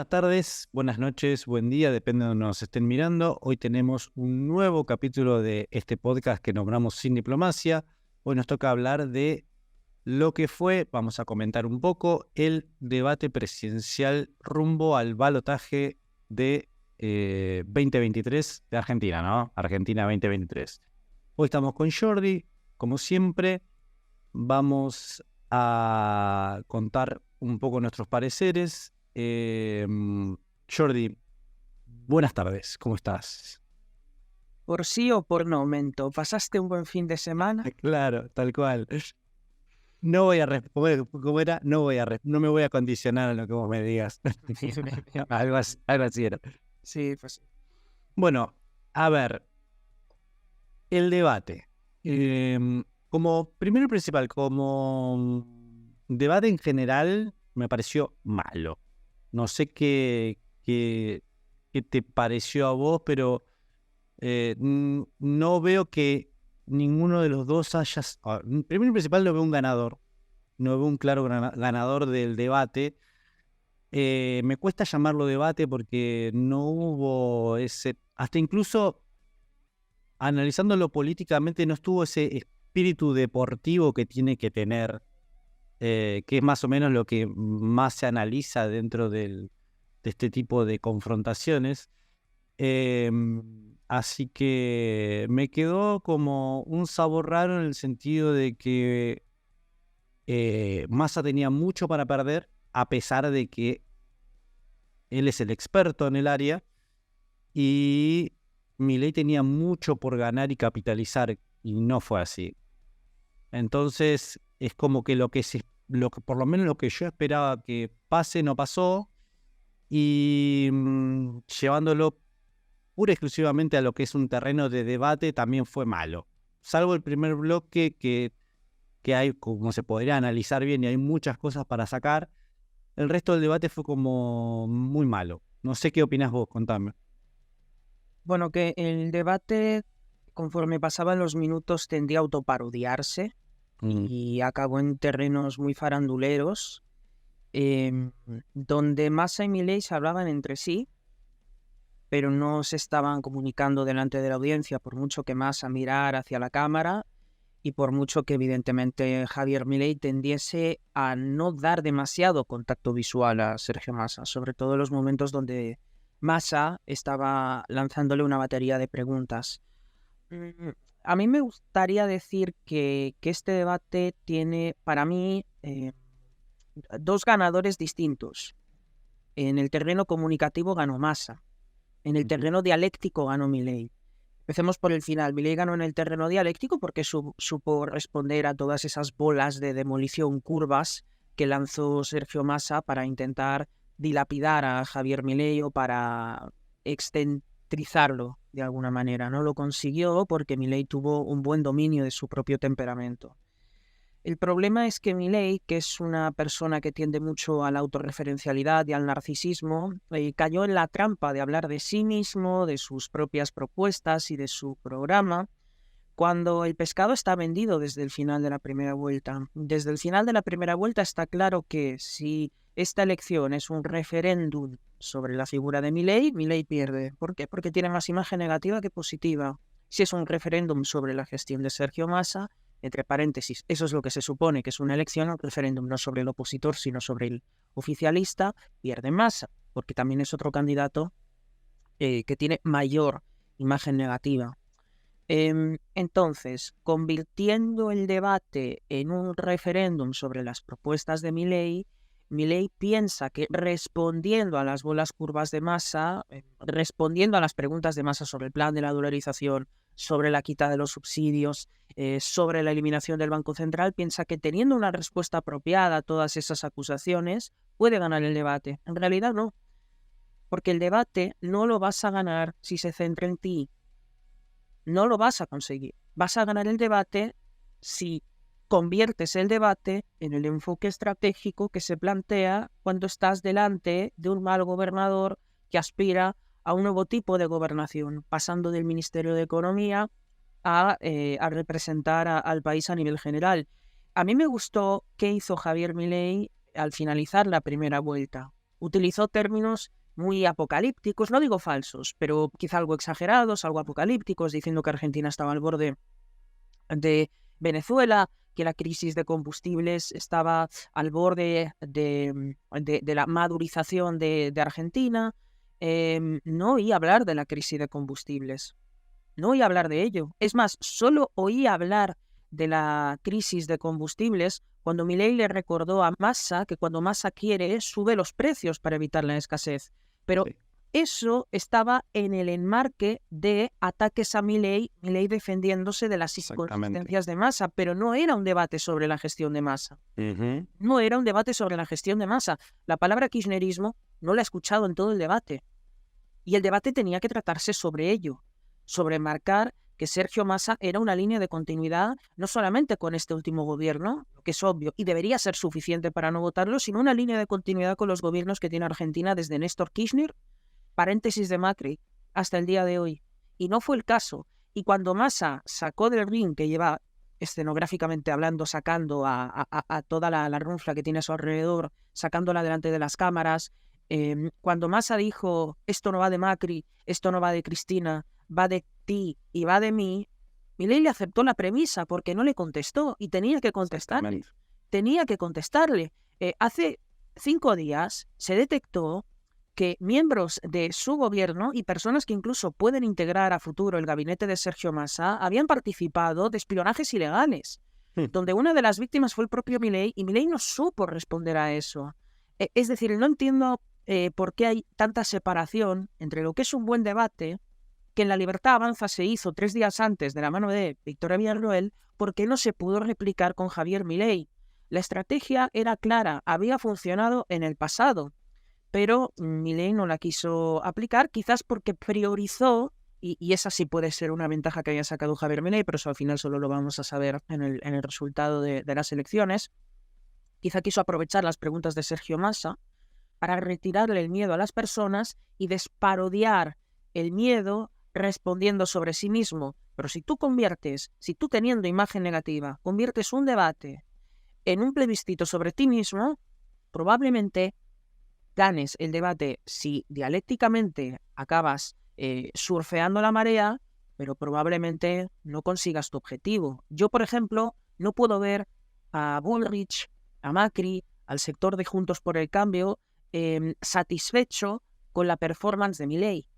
Buenas tardes, buenas noches, buen día, depende de donde nos estén mirando. Hoy tenemos un nuevo capítulo de este podcast que nombramos Sin Diplomacia. Hoy nos toca hablar de lo que fue, vamos a comentar un poco, el debate presidencial rumbo al balotaje de 2023 de Argentina, ¿no? Argentina 2023. Hoy estamos con Jordi, como siempre, vamos a contar un poco nuestros pareceres. Jordi, buenas tardes, ¿cómo estás? ¿Por sí o por no, Mento? ¿Pasaste un buen fin de semana? Claro, tal cual. No voy a responder, ¿cómo era? No me voy a condicionar a lo que vos me digas. Algo así era. Sí, pues Bueno, a ver, el debate. Como primero y principal, como debate en general, me pareció malo. No sé qué te pareció a vos, pero no veo que ninguno de los dos haya... Primero y principal, no veo un ganador. No veo un claro ganador del debate. Me cuesta llamarlo debate porque no hubo ese... Hasta incluso analizándolo políticamente, no estuvo ese espíritu deportivo que tiene que tener, que es más o menos lo que más se analiza dentro de este tipo de confrontaciones. Así que me quedó como un sabor raro en el sentido de que Massa tenía mucho para perder, a pesar de que él es el experto en el área, y Milei tenía mucho por ganar y capitalizar, y no fue así. Entonces, es como que por lo menos lo que yo esperaba que pase, no pasó, y llevándolo pura y exclusivamente a lo que es un terreno de debate, también fue malo. Salvo el primer bloque que hay, como se podría analizar bien, y hay muchas cosas para sacar. El resto del debate fue como muy malo. No sé qué opinás vos, contame. bueno, que el debate, conforme pasaban los minutos, tendía a autoparodiarse y acabó en terrenos muy faranduleros, donde Massa y Milei se hablaban entre sí, pero no se estaban comunicando delante de la audiencia, por mucho que Massa mirara hacia la cámara y por mucho que evidentemente Javier Milei tendiese a no dar demasiado contacto visual a Sergio Massa, sobre todo en los momentos donde Massa estaba lanzándole una batería de preguntas. A mí me gustaría decir que este debate tiene para mí dos ganadores distintos. En el terreno comunicativo ganó Massa, en el terreno dialéctico ganó Milei. Empecemos por el final. Milei ganó en el terreno dialéctico porque supo responder a todas esas bolas de demolición curvas que lanzó Sergio Massa para intentar dilapidar a Javier Milei o para excentrizarlo de alguna manera. No lo consiguió porque Milei tuvo un buen dominio de su propio temperamento. El problema es que Milei, que es una persona que tiende mucho a la autorreferencialidad y al narcisismo, cayó en la trampa de hablar de sí mismo, de sus propias propuestas y de su programa, cuando el pescado está vendido desde el final de la primera vuelta. Desde el final de la primera vuelta está claro que si esta elección es un referéndum sobre la figura de Milei, Milei pierde. ¿Por qué? Porque tiene más imagen negativa que positiva. Si es un referéndum sobre la gestión de Sergio Massa, entre paréntesis, eso es lo que se supone que es una elección, un referéndum no sobre el opositor, sino sobre el oficialista, pierde Massa, porque también es otro candidato que tiene mayor imagen negativa. Entonces, convirtiendo el debate en un referéndum sobre las propuestas de Milei, Milei piensa que respondiendo a las bolas curvas de Massa, respondiendo a las preguntas de Massa sobre el plan de la dolarización, sobre la quita de los subsidios, sobre la eliminación del Banco Central, piensa que teniendo una respuesta apropiada a todas esas acusaciones, puede ganar el debate. En realidad no, porque el debate no lo vas a ganar si se centra en ti. No lo vas a conseguir. Vas a ganar el debate si conviertes el debate en el enfoque estratégico que se plantea cuando estás delante de un mal gobernador que aspira a un nuevo tipo de gobernación, pasando del Ministerio de Economía a representar al país a nivel general. A mí me gustó qué hizo Javier Milei al finalizar la primera vuelta. utilizó términos muy apocalípticos, no digo falsos, pero quizá algo exagerados, algo apocalípticos, diciendo que Argentina estaba al borde de Venezuela, que la crisis de combustibles estaba al borde de la madurización de Argentina. No oí hablar de la crisis de combustibles, no oí hablar de ello. Es más, solo oí hablar de la crisis de combustibles cuando Milei le recordó a Massa que cuando Massa quiere sube los precios para evitar la escasez. Pero Sí, eso estaba en el enmarque de ataques a Milei defendiéndose de las exactamente. inconsistencias de Massa, pero no era un debate sobre la gestión de Massa. Ujú. No era un debate sobre la gestión de Massa. La palabra kirchnerismo no la he escuchado en todo el debate. Y el debate tenía que tratarse sobre ello, sobre marcar que Sergio Massa era una línea de continuidad no solamente con este último gobierno, que es obvio y debería ser suficiente para no votarlo, sino una línea de continuidad con los gobiernos que tiene Argentina desde Néstor Kirchner, paréntesis de Macri, hasta el día de hoy. Y no fue el caso. Y cuando Massa sacó del ring, que lleva escenográficamente hablando, sacando a toda la runfla que tiene a su alrededor, sacándola delante de las cámaras, cuando Massa dijo, esto no va de Macri, esto no va de Cristina, va de ti y va de mí, Milei le aceptó la premisa porque no le contestó y tenía que contestarle. Exactamente. Tenía que contestarle. Hace 5 días se detectó que miembros de su gobierno y personas que incluso pueden integrar a futuro el gabinete de Sergio Massa habían participado de espionajes ilegales, Mm. donde una de las víctimas fue el propio Milei y Milei no supo responder a eso. Es decir, no entiendo por qué hay tanta separación entre lo que es un buen debate, que en La Libertad Avanza se hizo 3 días antes de la mano de Victoria Villarroel, porque no se pudo replicar con Javier Milei. La estrategia era clara, había funcionado en el pasado, pero Milei no la quiso aplicar, quizás porque priorizó, y esa sí puede ser una ventaja que haya sacado Javier Milei, pero eso al final solo lo vamos a saber en el resultado de las elecciones. Quizá quiso aprovechar las preguntas de Sergio Massa para retirarle el miedo a las personas y desparodiar el miedo respondiendo sobre sí mismo. Pero si tú teniendo imagen negativa, conviertes un debate en un plebiscito sobre ti mismo, probablemente ganes el debate si dialécticamente acabas surfeando la marea, pero probablemente no consigas tu objetivo. Yo, por ejemplo, no puedo ver a Bullrich, a Macri, al sector de Juntos por el Cambio, satisfecho con la performance de Milei,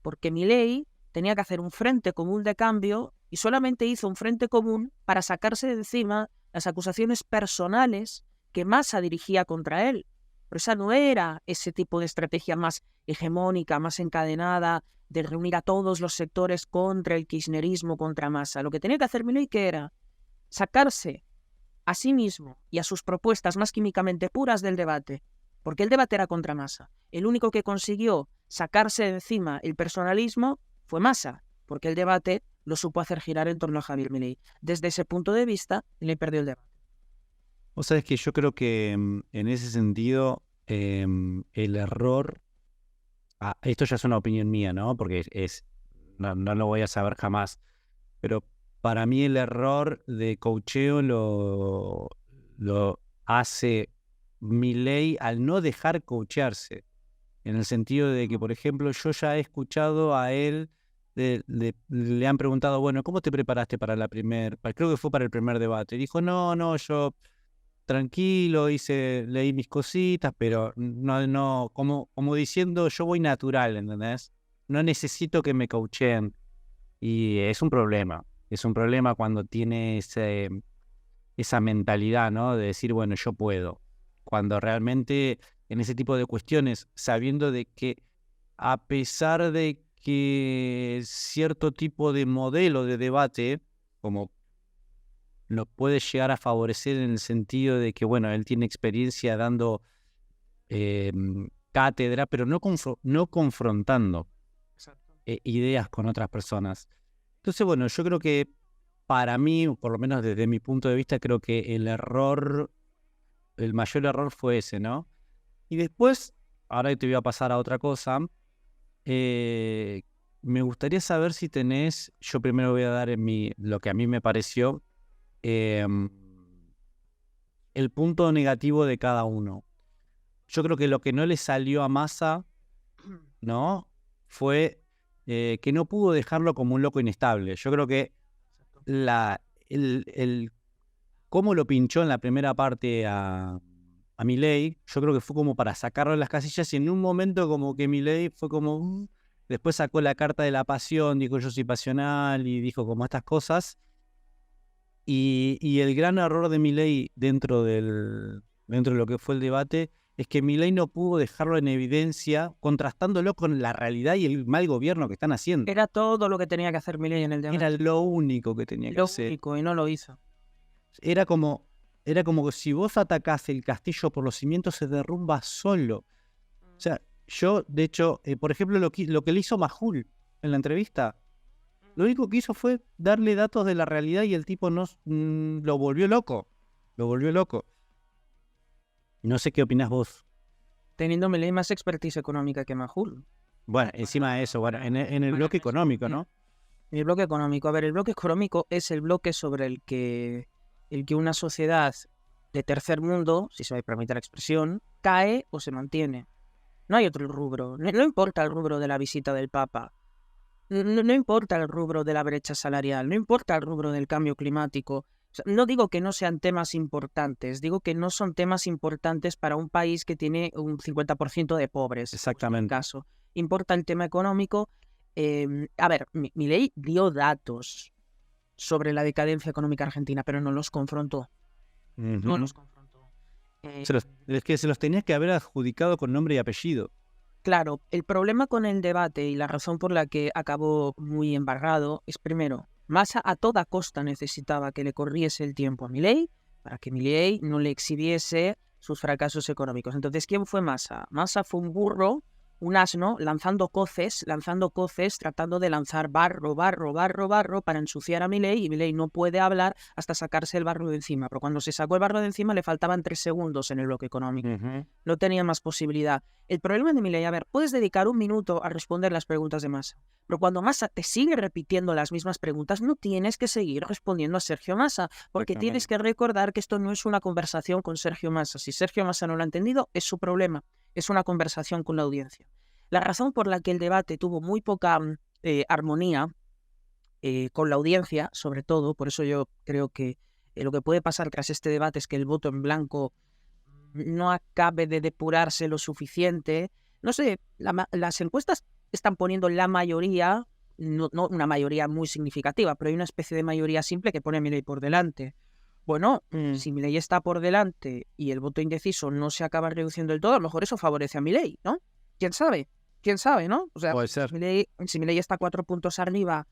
porque Milei tenía que hacer un frente común de cambio y solamente hizo un frente común para sacarse de encima las acusaciones personales que Massa dirigía contra él. Pero esa no era ese tipo de estrategia más hegemónica, más encadenada, de reunir a todos los sectores contra el kirchnerismo, contra Massa. Lo que tenía que hacer Milei, que era sacarse a sí mismo y a sus propuestas más químicamente puras del debate, porque el debate era contra Massa. El único que consiguió sacarse de encima el personalismo fue Massa, porque el debate lo supo hacer girar en torno a Javier Milei. Desde ese punto de vista, le perdió el debate. Vos sabés que yo creo que en ese sentido el error, esto ya es una opinión mía, ¿no? Porque no lo voy a saber jamás, pero para mí el error de coacheo lo hace Milei al no dejar coachearse, en el sentido de que, por ejemplo, yo ya he escuchado a él, le han preguntado, bueno, ¿cómo te preparaste para creo que fue para el primer debate? Y dijo, no, yo tranquilo, leí mis cositas, pero no, como diciendo, yo voy natural, ¿entendés? No necesito que me coacheen. Y es un problema cuando tiene esa mentalidad, ¿no? De decir, bueno, yo puedo. Cuando realmente en ese tipo de cuestiones, sabiendo de que a pesar de que cierto tipo de modelo de debate, como lo puede llegar a favorecer en el sentido de que, bueno, él tiene experiencia dando cátedra, pero no confrontando ideas con otras personas. Entonces, bueno, yo creo que para mí, por lo menos desde mi punto de vista, creo que el mayor error fue ese, ¿no? Y después, ahora te voy a pasar a otra cosa. Me gustaría saber si yo primero voy a dar lo que a mí me pareció, el punto negativo de cada uno. yo creo que lo que no le salió a Massa, ¿no? Fue que no pudo dejarlo como un loco inestable. Yo creo que el cómo lo pinchó en la primera parte a Milei, yo creo que fue como para sacarlo de las casillas, y en un momento como que Milei fue como... después sacó la carta de la pasión, dijo yo soy pasional, y dijo como estas cosas. Y el gran error de Milei dentro de lo que fue el debate es que Milei no pudo dejarlo en evidencia, contrastándolo con la realidad y el mal gobierno que están haciendo. Era todo lo que tenía que hacer Milei en el debate. Era lo único que tenía que Lo hacer. único, y no lo hizo. Era como que si vos atacás el castillo por los cimientos, se derrumba solo. O sea, yo, de hecho, por ejemplo, lo que le hizo Majul en la entrevista, lo único que hizo fue darle datos de la realidad y el tipo lo volvió loco. Lo volvió loco. No sé qué opinás vos. Teniendo Milei más expertise económica que Majul. Bueno, encima de eso, bueno, en el bloque económico, ¿no? El bloque económico. A ver, el bloque económico es el bloque sobre el que una sociedad de tercer mundo, si se me permite la expresión, cae o se mantiene. No hay otro rubro. No importa el rubro de la visita del Papa. No importa el rubro de la brecha salarial. No importa el rubro del cambio climático. O sea, no digo que no sean temas importantes. Digo que no son temas importantes para un país que tiene un 50% de pobres. Exactamente. En este caso. Importa el tema económico. A ver, Milei dio datos sobre la decadencia económica argentina, pero no los confrontó. No los confrontó. Es que se los tenías que haber adjudicado con nombre y apellido. Claro, el problema con el debate y la razón por la que acabó muy embarrado es, primero, Massa a toda costa necesitaba que le corriese el tiempo a Milei para que Milei no le exhibiese sus fracasos económicos. Entonces, ¿quién fue Massa? Massa fue un burro, un asno, lanzando coces, tratando de lanzar barro para ensuciar a Milei, y Milei no puede hablar hasta sacarse el barro de encima. Pero cuando se sacó el barro de encima le faltaban 3 segundos en el bloque económico. No tenía más posibilidad. El problema de Milei, a ver, puedes dedicar 1 minuto a responder las preguntas de Massa, pero cuando Massa te sigue repitiendo las mismas preguntas, no tienes que seguir respondiendo a Sergio Massa, porque tienes que recordar que esto no es una conversación con Sergio Massa. Si Sergio Massa no lo ha entendido, es su problema. Es una conversación con la audiencia. La razón por la que el debate tuvo muy poca armonía con la audiencia, sobre todo, por eso yo creo que lo que puede pasar tras este debate es que el voto en blanco no acabe de depurarse lo suficiente. No sé, las encuestas están poniendo la mayoría, no una mayoría muy significativa, pero hay una especie de mayoría simple que pone a Milei por delante. Bueno, si Milei está por delante y el voto indeciso no se acaba reduciendo del todo, a lo mejor eso favorece a Milei, ¿no? ¿Quién sabe? ¿Quién sabe, no? O sea, puede ser. Si Milei está 4 puntos arriba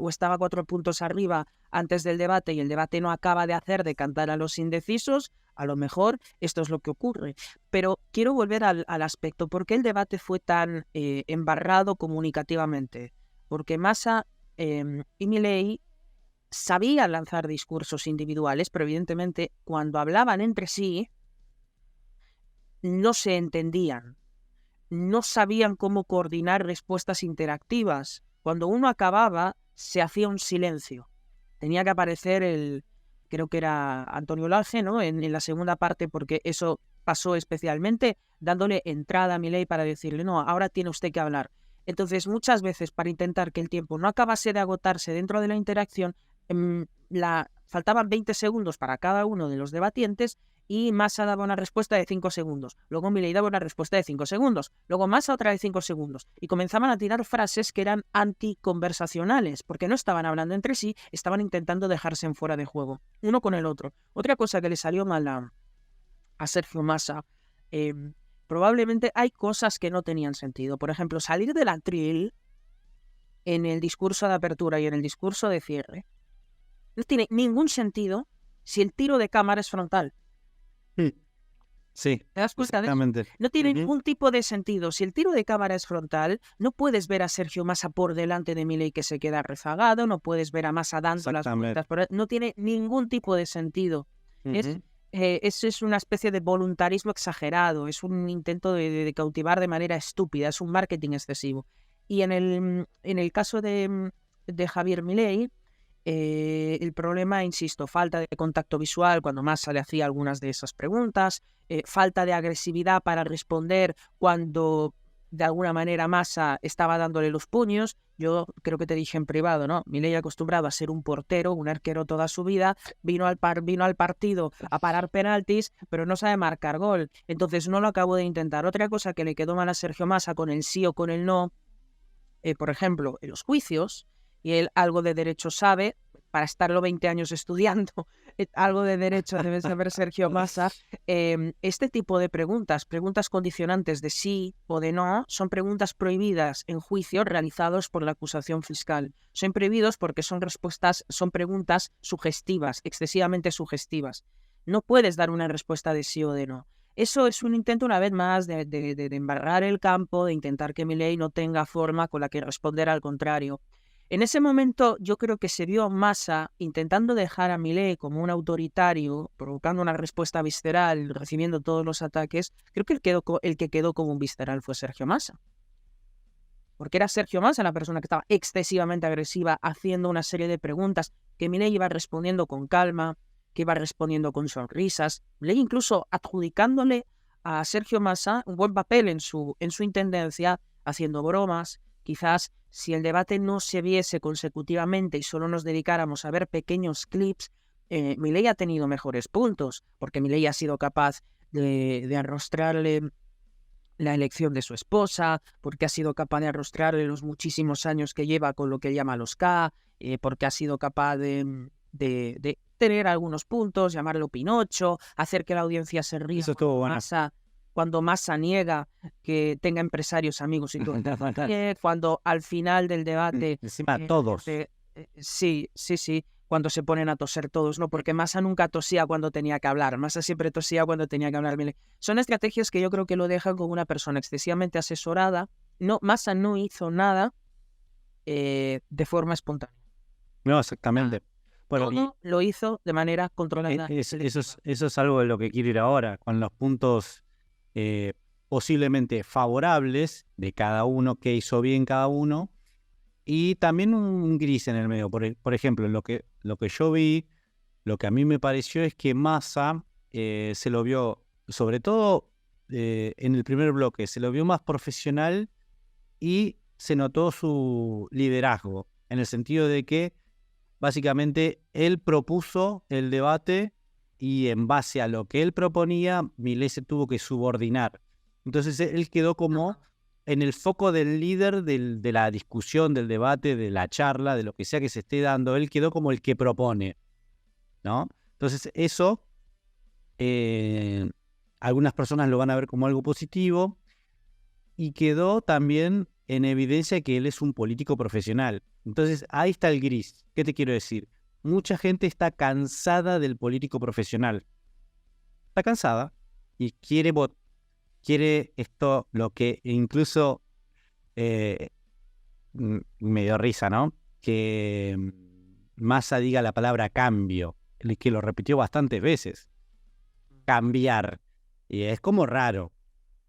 o estaba 4 puntos arriba antes del debate y el debate no acaba de hacer decantar a los indecisos, a lo mejor esto es lo que ocurre. Pero quiero volver al aspecto. ¿Por qué el debate fue tan embarrado comunicativamente? Porque Massa y Milei sabían lanzar discursos individuales, pero evidentemente cuando hablaban entre sí no se entendían. No sabían cómo coordinar respuestas interactivas. Cuando uno acababa, se hacía un silencio. Tenía que aparecer creo que era Antonio Laje, ¿no? En la segunda parte, porque eso pasó especialmente, dándole entrada a Milei para decirle, no, ahora tiene usted que hablar. Entonces, muchas veces, para intentar que el tiempo no acabase de agotarse dentro de la interacción, faltaban 20 segundos para cada uno de los debatientes, y Massa daba una respuesta de 5 segundos. Luego Milei daba una respuesta de 5 segundos. Luego Massa otra de 5 segundos. Y comenzaban a tirar frases que eran anticonversacionales, porque no estaban hablando entre sí, estaban intentando dejarse en fuera de juego, uno con el otro. Otra cosa que le salió mal a Sergio Massa, probablemente hay cosas que no tenían sentido. Por ejemplo, salir del atril en el discurso de apertura y en el discurso de cierre no tiene ningún sentido si el tiro de cámara es frontal. Sí, ¿Te das cuenta de eso? exactamente. No tiene ningún tipo de sentido. Si el tiro de cámara es frontal, no puedes ver a Sergio Massa por delante de Milei que se queda rezagado, no puedes ver a Massa dando las vueltas. No tiene ningún tipo de sentido. Eso es una especie de voluntarismo exagerado, es un intento de cautivar de manera estúpida, es un marketing excesivo. Y en el caso de Javier Milei, El problema, insisto, falta de contacto visual cuando Massa le hacía algunas de esas preguntas, falta de agresividad para responder cuando de alguna manera Massa estaba dándole los puños. Yo creo que te dije en privado, ¿no? Milei, acostumbrado a ser un portero, un arquero toda su vida, vino al partido a parar penaltis, pero no sabe marcar gol. Entonces no lo acabo de intentar. Otra cosa que le quedó mal a Sergio Massa con el sí o con el no, por ejemplo, en los juicios, y él algo de derecho sabe, para estarlo 20 años estudiando, algo de derecho debe saber Sergio Massa. Este tipo de preguntas condicionantes de sí o de no, son preguntas prohibidas en juicio realizados por la acusación fiscal. Son prohibidos porque son preguntas sugestivas, excesivamente sugestivas. No puedes dar una respuesta de sí o de no. Eso es un intento, una vez más, de embarrar el campo, de intentar que Milei no tenga forma con la que responder al contrario. En ese momento yo creo que se vio Massa intentando dejar a Milei como un autoritario, provocando una respuesta visceral, recibiendo todos los ataques. Creo que el que quedó como un visceral fue Sergio Massa. Porque era Sergio Massa la persona que estaba excesivamente agresiva, haciendo una serie de preguntas que Milei iba respondiendo con calma, que iba respondiendo con sonrisas. Milei incluso adjudicándole a Sergio Massa un buen papel en su intendencia, haciendo bromas. Quizás si el debate no se viese consecutivamente y solo nos dedicáramos a ver pequeños clips, Milei ha tenido mejores puntos, porque Milei ha sido capaz de arrostrarle la elección de su esposa, porque ha sido capaz de arrostrarle los muchísimos años que lleva con lo que llama los K, porque ha sido capaz de tener algunos puntos, llamarlo Pinocho, hacer que la audiencia se ría. Eso estuvo bueno. Cuando Massa niega que tenga empresarios, amigos y todo. Cuando al final del debate... Encima todos. Sí. Cuando se ponen a toser todos, ¿no? Porque Massa nunca tosía cuando tenía que hablar. Massa siempre tosía cuando tenía que hablar. Son estrategias que yo creo que lo dejan como una persona excesivamente asesorada. No, Massa no hizo nada de forma espontánea. No, exactamente. Bueno, todo lo hizo de manera controlada. Eso es algo de lo que quiero ir ahora, con los puntos posiblemente favorables de cada uno, que hizo bien cada uno, y también un gris en el medio. Por ejemplo, lo que yo vi, lo que a mí me pareció es que Massa se lo vio, sobre todo en el primer bloque, se lo vio más profesional y se notó su liderazgo, en el sentido de que básicamente él propuso el debate y en base a lo que él proponía, Milei se tuvo que subordinar. Entonces él quedó como en el foco del líder de la discusión, del debate, de la charla, de lo que sea que se esté dando. Él quedó como el que propone, ¿no? Entonces eso, algunas personas lo van a ver como algo positivo, y quedó también en evidencia que él es un político profesional. Entonces ahí está el gris. ¿Qué te quiero decir? Mucha gente está cansada del político profesional. Está cansada y quiere esto, lo que incluso me dio risa, ¿no? Que Massa diga la palabra cambio, que lo repitió bastantes veces. Cambiar. Y es como raro.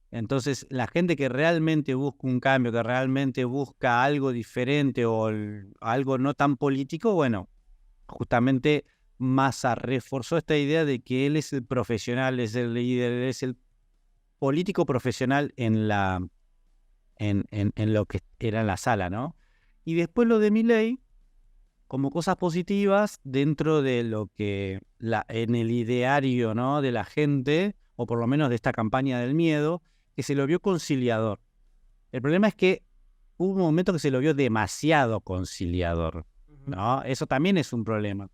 Entonces, la gente que realmente busca un cambio, que realmente busca algo diferente o algo no tan político, bueno, justamente Massa reforzó esta idea de que él es el profesional, es el líder, es el político profesional en lo que era en la sala, ¿no? Y después lo de Milei, como cosas positivas dentro de lo que en el ideario, ¿no?, de la gente, o por lo menos de esta campaña del miedo, que se lo vio conciliador. El problema es que hubo un momento que se lo vio demasiado conciliador, ¿no? Eso también es un problema.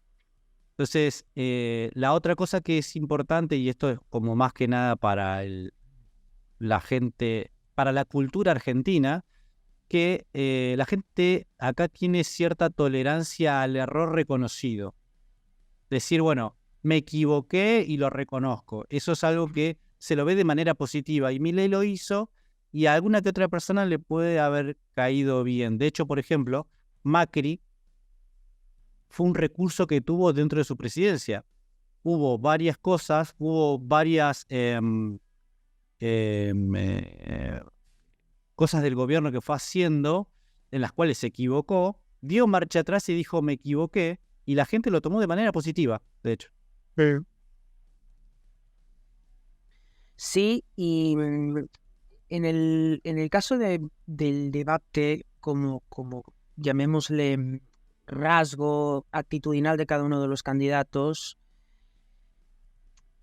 Entonces, la otra cosa que es importante, y esto es como más que nada para la gente, para la cultura argentina, que la gente acá tiene cierta tolerancia al error reconocido. Decir, bueno, me equivoqué y lo reconozco. Eso es algo que se lo ve de manera positiva, y Milei lo hizo, y a alguna que otra persona le puede haber caído bien. De hecho, por ejemplo, Macri fue un recurso que tuvo dentro de su presidencia. Hubo varias cosas, hubo varias cosas del gobierno que fue haciendo, en las cuales se equivocó, dio marcha atrás y dijo, me equivoqué, y la gente lo tomó de manera positiva, de hecho. Sí, y en el caso del debate, como llamémosle rasgo actitudinal de cada uno de los candidatos,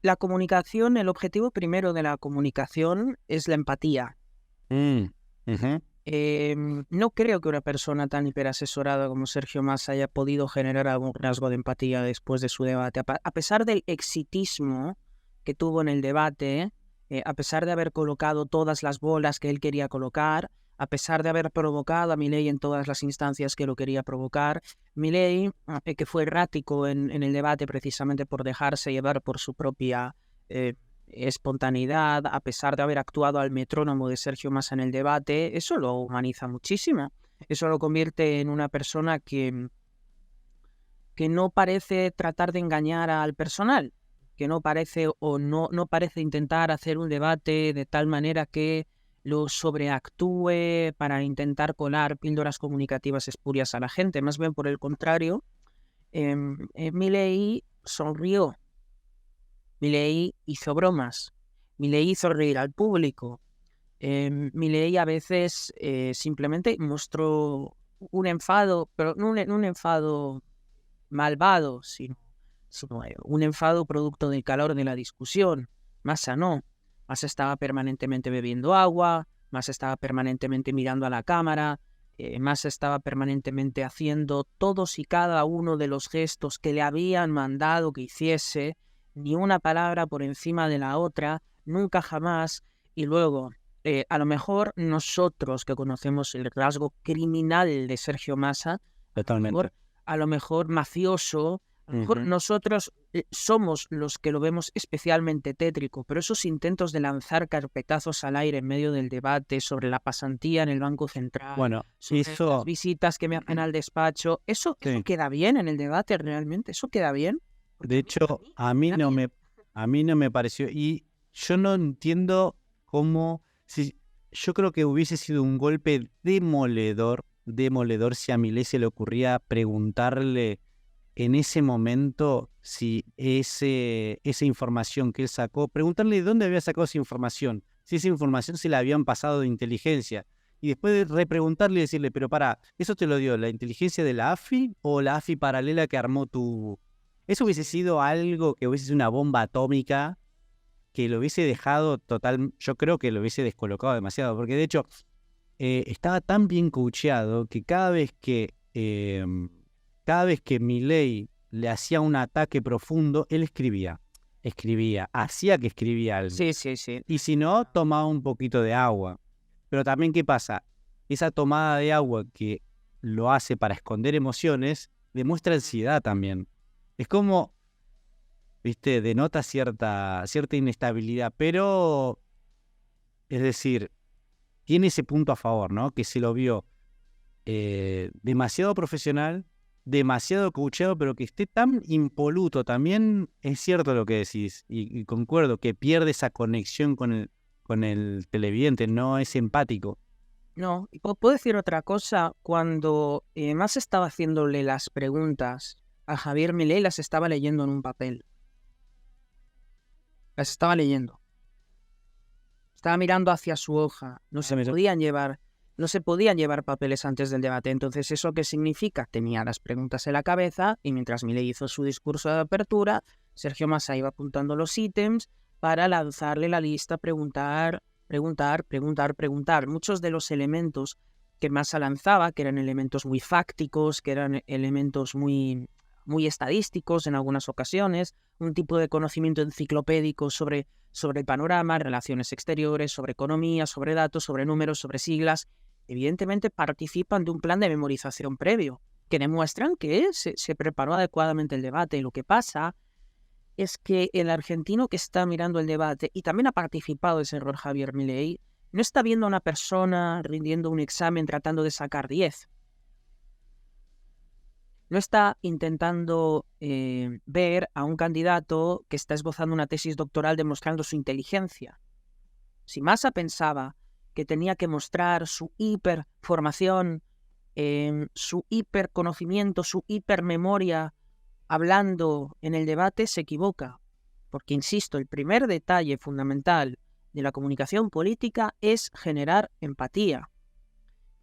la comunicación, el objetivo primero de la comunicación es la empatía. Ujú. No creo que una persona tan hiperasesorada como Sergio Massa haya podido generar algún rasgo de empatía después de su debate. A pesar del exitismo que tuvo en el debate, a pesar de haber colocado todas las bolas que él quería colocar, a pesar de haber provocado a Milei en todas las instancias que lo quería provocar, Milei, que fue errático en el debate precisamente por dejarse llevar por su propia espontaneidad, a pesar de haber actuado al metrónomo de Sergio Massa en el debate, eso lo humaniza muchísimo. Eso lo convierte en una persona que no parece tratar de engañar al personal, que no parece no parece intentar hacer un debate de tal manera que lo sobreactúe para intentar colar píldoras comunicativas espurias a la gente. Más bien por el contrario, Milei sonrió, Milei hizo bromas, Milei hizo reír al público. Milei a veces simplemente mostró un enfado, pero no un enfado malvado, sino un enfado producto del calor de la discusión. Massa no. Massa estaba permanentemente bebiendo agua, Massa estaba permanentemente mirando a la cámara, Massa estaba permanentemente haciendo todos y cada uno de los gestos que le habían mandado que hiciese, ni una palabra por encima de la otra, nunca jamás, y luego a lo mejor nosotros que conocemos el rasgo criminal de Sergio Massa, Totalmente. a lo mejor mafioso, a lo mejor nosotros somos los que lo vemos especialmente tétrico, pero esos intentos de lanzar carpetazos al aire en medio del debate sobre la pasantía en el Banco Central, Bueno, sobre las visitas que me hacen al despacho, ¿eso sí. queda bien en el debate realmente? ¿Eso queda bien? Porque De hecho, a mí no me pareció. Y yo no entiendo cómo. Yo creo que hubiese sido un golpe demoledor si a Milei se le ocurría preguntarle en ese momento si esa información que él sacó, preguntarle de dónde había sacado esa información, si esa información se la habían pasado de inteligencia. Y después de repreguntarle y decirle, pero ¿eso te lo dio la inteligencia de la AFI o la AFI paralela que armó tu...? Eso hubiese sido algo que hubiese sido una bomba atómica que lo hubiese dejado total, yo creo que lo hubiese descolocado demasiado, porque de hecho estaba tan bien coacheado que cada vez que Milei le hacía un ataque profundo, él hacía que escribía algo. Sí, sí, sí. Y si no, tomaba un poquito de agua. Pero también, ¿qué pasa? Esa tomada de agua que lo hace para esconder emociones, demuestra ansiedad también. Es como, viste, denota cierta inestabilidad, pero, es decir, tiene ese punto a favor, ¿no? Que se lo vio demasiado profesional, demasiado coacheado, pero que esté tan impoluto. También es cierto lo que decís, y concuerdo, que pierde esa conexión con el televidente, no es empático. No, y puedo decir otra cosa. Cuando Massa estaba haciéndole las preguntas a Javier Milei, las estaba leyendo en un papel. Las estaba leyendo. Estaba mirando hacia su hoja. No se podían llevar papeles antes del debate. Entonces, ¿eso qué significa? Tenía las preguntas en la cabeza y mientras Milei hizo su discurso de apertura, Sergio Massa iba apuntando los ítems para lanzarle la lista, preguntar. Muchos de los elementos que Massa lanzaba, que eran elementos muy fácticos, que eran elementos muy estadísticos en algunas ocasiones, un tipo de conocimiento enciclopédico sobre el panorama, relaciones exteriores, sobre economía, sobre datos, sobre números, sobre siglas, evidentemente participan de un plan de memorización previo, que demuestran que se preparó adecuadamente el debate. Y lo que pasa es que el argentino que está mirando el debate, y también ha participado de ese error Javier Milei, no está viendo a una persona rindiendo un examen tratando de sacar 10. No está intentando ver a un candidato que está esbozando una tesis doctoral demostrando su inteligencia. Si Massa pensaba que tenía que mostrar su hiperformación, su hiperconocimiento, su hipermemoria hablando en el debate se equivoca, porque, insisto, el primer detalle fundamental de la comunicación política es generar empatía.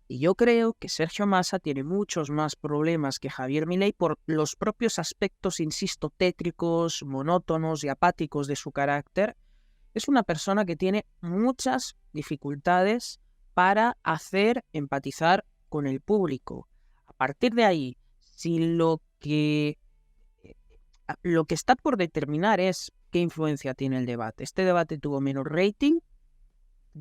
Y yo creo que Sergio Massa tiene muchos más problemas que Javier Milei por los propios aspectos, insisto, tétricos, monótonos y apáticos de su carácter. Es una persona que tiene muchas dificultades para hacer empatizar con el público. A partir de ahí, si lo que está por determinar es qué influencia tiene el debate. Este debate tuvo menos rating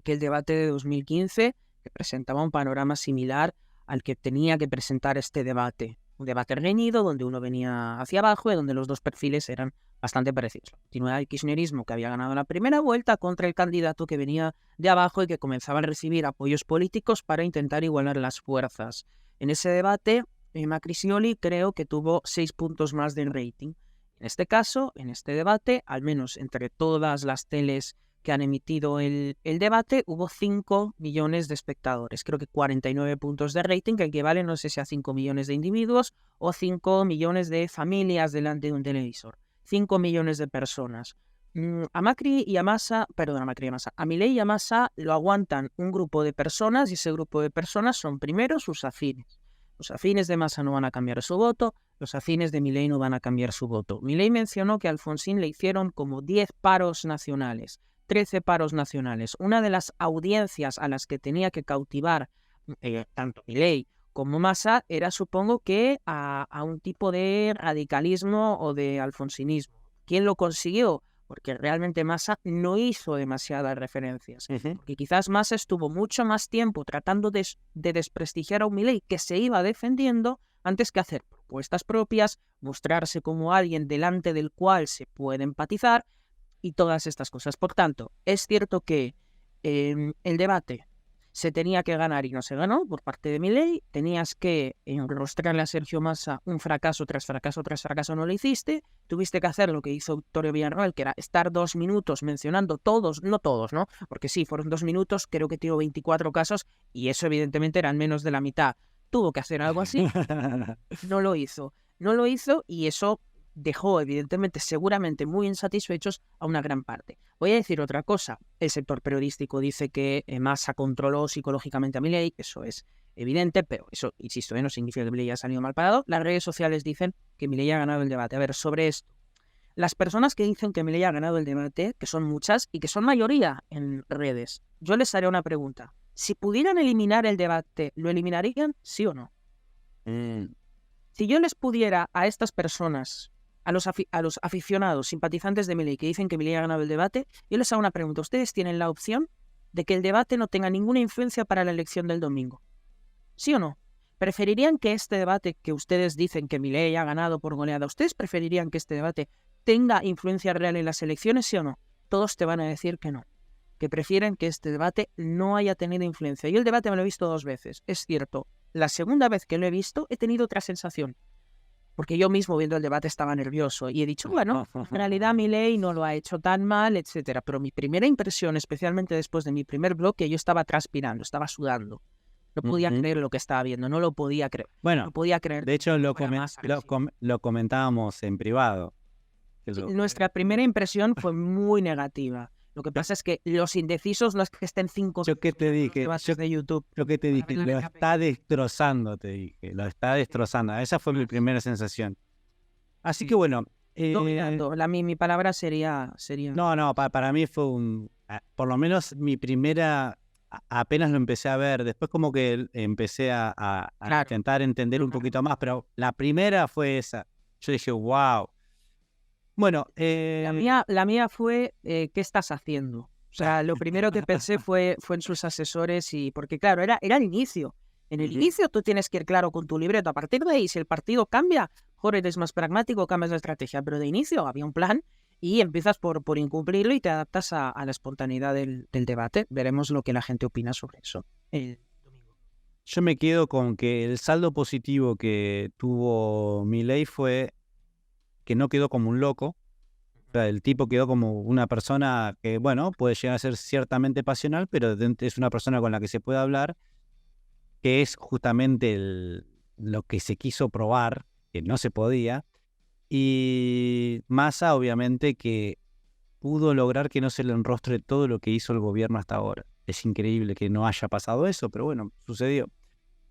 que el debate de 2015, que presentaba un panorama similar al que tenía que presentar este debate. Un debate reñido, donde uno venía hacia abajo y donde los dos perfiles eran bastante parecidos. Continuaba el kirchnerismo, que había ganado la primera vuelta, contra el candidato que venía de abajo y que comenzaba a recibir apoyos políticos para intentar igualar las fuerzas. En ese debate, Macri Scioli creo que tuvo 6 puntos más de rating. En este caso, en este debate, al menos entre todas las teles que han emitido el debate, hubo 5 millones de espectadores. Creo que 49 puntos de rating, que equivale, no sé si a 5 millones de individuos o 5 millones de familias delante de un televisor. 5 millones de personas. A Macri y a Massa, perdón, a Macri y a Massa, a Milei y a Massa lo aguantan un grupo de personas, y ese grupo de personas son primero sus afines. Los afines de Massa no van a cambiar su voto, los afines de Milei no van a cambiar su voto. Milei mencionó que a Alfonsín le hicieron como 10 paros nacionales. 13 paros nacionales. Una de las audiencias a las que tenía que cautivar tanto Milei como Massa era, supongo, que a un tipo de radicalismo o de alfonsinismo. ¿Quién lo consiguió? Porque realmente Massa no hizo demasiadas referencias. Porque quizás Massa estuvo mucho más tiempo tratando de desprestigiar a un Milei que se iba defendiendo antes que hacer propuestas propias, mostrarse como alguien delante del cual se puede empatizar y todas estas cosas. Por tanto, es cierto que el debate se tenía que ganar y no se ganó por parte de Milei. Tenías que enrostrarle a Sergio Massa un fracaso tras fracaso tras fracaso, no lo hiciste. Tuviste que hacer lo que hizo Victoria Villarroel, que era estar 2 minutos mencionando todos, no todos, ¿no? Porque sí, fueron 2 minutos, creo que dio 24 casos y eso evidentemente eran menos de la mitad. Tuvo que hacer algo así, no lo hizo. No lo hizo y eso dejó, evidentemente, seguramente muy insatisfechos a una gran parte. Voy a decir otra cosa. El sector periodístico dice que Massa controló psicológicamente a Milei. Eso es evidente, pero eso, insisto, no significa que Milei haya salido mal parado. Las redes sociales dicen que Milei ha ganado el debate. A ver, sobre esto. Las personas que dicen que Milei ha ganado el debate, que son muchas y que son mayoría en redes, yo les haré una pregunta. Si pudieran eliminar el debate, ¿lo eliminarían? ¿Sí o no? Si yo les pudiera a estas personas, a los aficionados, simpatizantes de Milei, que dicen que Milei ha ganado el debate, yo les hago una pregunta. ¿Ustedes tienen la opción de que el debate no tenga ninguna influencia para la elección del domingo? ¿Sí o no? ¿Preferirían que este debate que ustedes dicen que Milei ha ganado por goleada, ustedes preferirían que este debate tenga influencia real en las elecciones, sí o no? Todos te van a decir que no, que prefieren que este debate no haya tenido influencia. Yo el debate me lo he visto 2 veces, es cierto. La segunda vez que lo he visto he tenido otra sensación. Porque yo mismo viendo el debate estaba nervioso y he dicho, bueno, en realidad Milei no lo ha hecho tan mal, etcétera. Pero mi primera impresión, especialmente después de mi primer bloque, yo estaba transpirando, estaba sudando. No podía creer lo que estaba viendo, no lo podía creer. Bueno, no podía creer. de hecho lo comentábamos en privado. Nuestra primera impresión fue muy negativa. Lo que pasa es que los indecisos no es que estén 5 yo que te dije, de YouTube. Lo que te dije, lo está destrozando, te dije, lo está destrozando. Esa fue mi primera sensación. Así que bueno. Mi palabra sería... No, para mí fue por lo menos mi primera, apenas lo empecé a ver, después como que empecé a intentar entender un poquito más, pero la primera fue esa. Yo dije, wow. Bueno, la mía fue, ¿qué estás haciendo? O sea, lo primero que pensé fue en sus asesores y porque claro, era el inicio. En el inicio tú tienes que ir claro con tu libreto. A partir de ahí, si el partido cambia, mejor eres más pragmático, cambias la estrategia. Pero de inicio había un plan y empiezas por incumplirlo y te adaptas a la espontaneidad del debate. Veremos lo que la gente opina sobre eso el domingo. Yo me quedo con que el saldo positivo que tuvo Milei fue que no quedó como un loco. O sea, el tipo quedó como una persona que, bueno, puede llegar a ser ciertamente pasional, pero es una persona con la que se puede hablar, que es justamente lo que se quiso probar, que no se podía. Y Massa, obviamente, que pudo lograr que no se le enrostre todo lo que hizo el gobierno hasta ahora. Es increíble que no haya pasado eso, pero bueno, sucedió.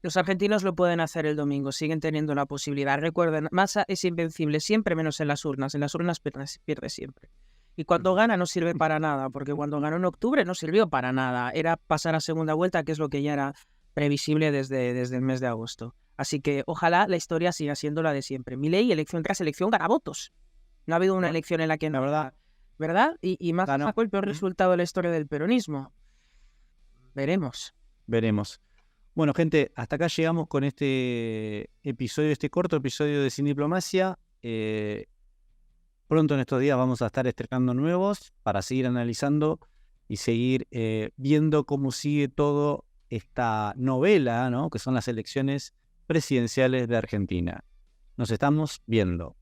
Los argentinos lo pueden hacer el domingo, siguen teniendo la posibilidad. Recuerden, Massa es invencible siempre menos en las urnas. En las urnas pierde siempre. Y cuando gana no sirve para nada, porque cuando ganó en octubre no sirvió para nada. Era pasar a segunda vuelta, que es lo que ya era previsible desde el mes de agosto. Así que ojalá la historia siga siendo la de siempre. Milei, elección tras elección, gana votos. No ha habido una elección en la que La verdad, ¿verdad? Y Massa ganó. sacó el peor resultado de la historia del peronismo. Veremos. Veremos. Bueno, gente, hasta acá llegamos con este episodio, este corto episodio de Sin Diplomacia. Pronto en estos días vamos a estar estrenando nuevos para seguir analizando y seguir viendo cómo sigue todo esta novela, ¿no? Que son las elecciones presidenciales de Argentina. Nos estamos viendo.